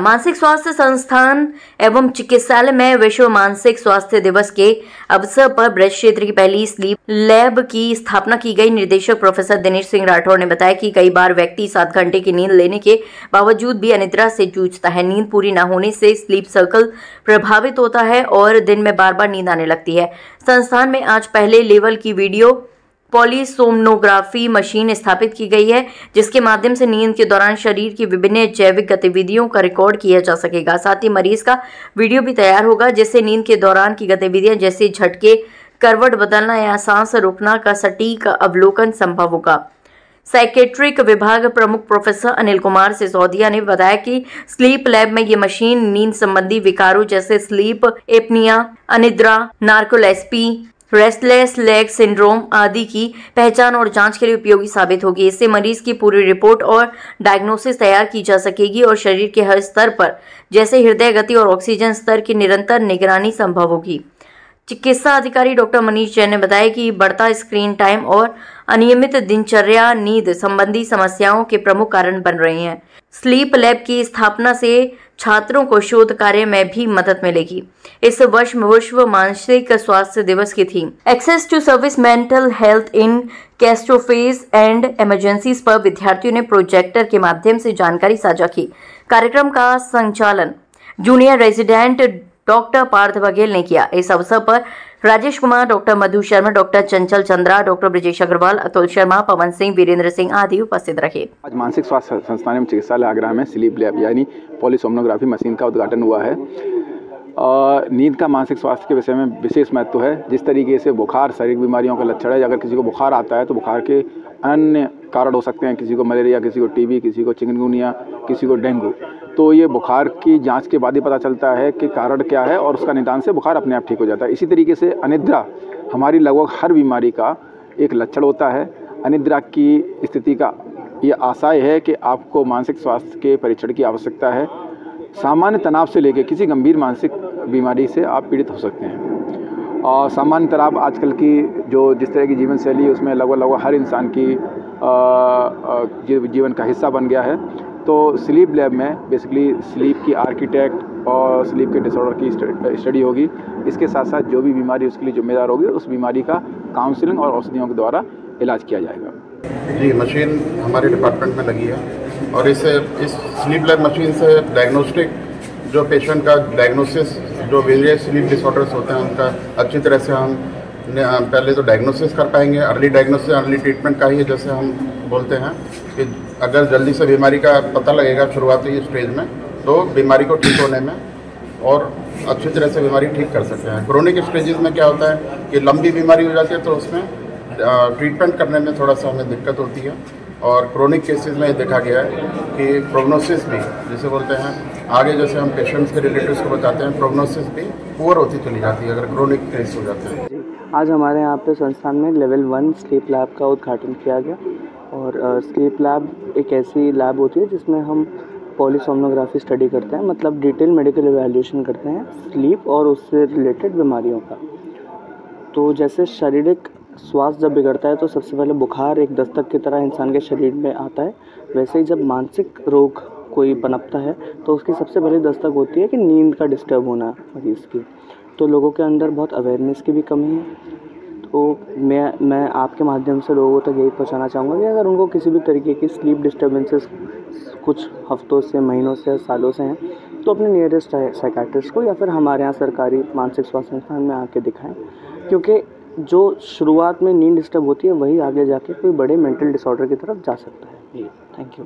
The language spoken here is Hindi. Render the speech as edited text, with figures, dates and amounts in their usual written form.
मानसिक स्वास्थ्य संस्थान एवं चिकित्सालय में विश्व मानसिक स्वास्थ्य दिवस के अवसर पर ब्रज क्षेत्र की पहली स्लीप लैब की स्थापना की गई। निदेशक प्रोफेसर दिनेश सिंह राठौर ने बताया कि कई बार व्यक्ति 7 घंटे की नींद लेने के बावजूद भी अनिद्रा से जूझता है। नींद पूरी न होने से स्लीप सर्कल प्रभावित होता है और दिन में बार बार नींद आने लगती है। संस्थान में आज पहले लेवल की वीडियो पॉलीसोमनोग्राफी मशीन स्थापित की गई है, जिसके माध्यम से नींद के दौरान शरीर की विभिन्न जैविक गतिविधियों का रिकॉर्ड किया जा सकेगा। साथ ही मरीज का वीडियो भी तैयार होगा, जिससे नींद के दौरान की गतिविधियां जैसे झटके, करवट बदलना या सांस रोकना का सटीक अवलोकन संभव होगा। साइकेट्रिक विभाग प्रमुख प्रोफेसर अनिल कुमार सिसोदिया ने बताया कि स्लीप लैब में ये मशीन नींद संबंधी विकारों जैसे स्लीप एपनिया, अनिद्रा, नार्कोलेप्सी, रेस्टलेस लेग सिंड्रोम आदि की पहचान और जांच के लिए उपयोगी साबित होगी। इससे मरीज की पूरी रिपोर्ट और डायग्नोसिस तैयार की जा सकेगी और शरीर के हर स्तर पर जैसे हृदय गति और ऑक्सीजन स्तर की निरंतर निगरानी संभव होगी। चिकित्सा अधिकारी डॉक्टर मनीष जैन ने बताया कि बढ़ता स्क्रीन टाइम और अनियमित दिनचर्या नींद संबंधी समस्याओं के प्रमुख कारण बन रहे हैं। स्लीप लैब की स्थापना से छात्रों को शोध कार्य में भी मदद मिलेगी। इस वर्ष विश्व मानसिक स्वास्थ्य दिवस की theme access to service mental health in catastrophes and emergencies पर विद्यार्थियों ने प्रोजेक्टर के माध्यम से जानकारी साझा की। कार्यक्रम का संचालन junior resident doctor Parth Baghel ने किया। इस अवसर पर Rajesh Kumar, doctor Madhu Sharma, doctor Chanchal Chandra, doctor Brajesh Agarwal, Atul Sharma, Pawan Singh, Virendra Singh आदि उपस्थित रहे। आज मानसिक स्वास्थ्य संस्थान एवं चिकित्सालय आगरा में स्लीप लैब यानी पॉलीसोमनोग्राफी मशीन का उद्घाटन हुआ है। नींद का मानसिक स्वास्थ्य के विषय में विशेष महत्व है। जिस तरीके से बुखार शारीरिक बीमारियों का लक्षण है, अगर किसी को बुखार आता है तो बुखार के अन्य कारण हो सकते हैं, किसी को मलेरिया, किसी को टीबी, किसी को चिकनगुनिया, किसी को डेंगू। तो ये बुखार की जांच के बाद ही पता चलता है कि कारण क्या है और उसका निदान से बुखार अपने आप ठीक हो जाता है। इसी तरीके से अनिद्रा हमारी लगभग हर बीमारी का एक लक्षण होता है। अनिद्रा की स्थिति का ये आशय है कि आपको मानसिक स्वास्थ्य के परीक्षण की आवश्यकता है। सामान्य तनाव से लेकर किसी गंभीर मानसिक बीमारी से आप पीड़ित हो सकते हैं। और सामान्य तनाव आजकल की जो जिस तरह की जीवन शैली है उसमें लगभग हर इंसान की जीवन का हिस्सा बन गया है। तो स्लीप लैब में बेसिकली स्लीप की आर्किटेक्ट और स्लीप के डिसऑर्डर की स्टडी होगी। इसके साथ साथ जो भी बीमारी उसके लिए जिम्मेदार होगी उस बीमारी का काउंसलिंग और औषधियों के द्वारा इलाज किया जाएगा। जी, मशीन हमारे डिपार्टमेंट में लगी है और इस स्लीप लैब मशीन से डायग्नोस्टिक जो पेशेंट का डायग्नोसिस जो वेरियस स्लीप डिसऑर्डर्स होते हैं उनका अच्छी तरह से हम पहले तो डायग्नोसिस कर पाएंगे। अर्ली डायग्नोसिस अर्ली ट्रीटमेंट का ही है, जैसे हम बोलते हैं कि अगर जल्दी से बीमारी का पता लगेगा शुरुआती स्टेज में तो बीमारी को ठीक होने में और अच्छी तरह से बीमारी ठीक कर सकते हैं। क्रोनिक स्टेजेस में क्या होता है कि लंबी बीमारी हो जाती है तो उसमें ट्रीटमेंट करने में थोड़ा सा हमें दिक्कत होती है। और क्रोनिक केसेस में ये देखा गया है कि प्रोग्नोसिस भी जिसे बोलते हैं आगे जैसे हम पेशेंट्स के रिलेटिव्स को बताते हैं प्रोग्नोसिस भी पुअर होती चली जाती है अगर क्रोनिक केस हो जाते हैं। आज हमारे यहाँ पे संस्थान में लेवल 1 स्लीप लैब का उद्घाटन किया गया और स्लीप लैब एक ऐसी लैब होती है जिसमें हम पॉलीसोमनोग्राफी स्टडी करते हैं, मतलब डिटेल मेडिकल इवैल्यूएशन करते हैं स्लीप और उससे रिलेटेड बीमारियों का। तो जैसे शारीरिक स्वास्थ्य जब बिगड़ता है तो सबसे पहले बुखार एक दस्तक की तरह इंसान के शरीर में आता है। वैसे ही जब मानसिक रोग कोई पनपता है तो उसकी सबसे पहली दस्तक होती है कि नींद का डिस्टर्ब होना मरीज़ की। तो लोगों के अंदर बहुत अवेयरनेस की भी कमी है। तो मैं आपके माध्यम से लोगों तक यही पहुंचाना चाहूँगा कि अगर उनको किसी भी तरीके की स्लीप डिस्टर्बेंसेस कुछ हफ्तों से, महीनों से, सालों से हैं तो अपने नियरेस्ट साइकाट्रिस्ट को या फिर हमारे यहाँ सरकारी मानसिक स्वास्थ्य संस्थान में आके दिखाएं, क्योंकि जो शुरुआत में नींद डिस्टर्ब होती है वही आगे जाके कोई बड़े मेंटल डिसऑर्डर की तरफ जा सकता है। Thank you.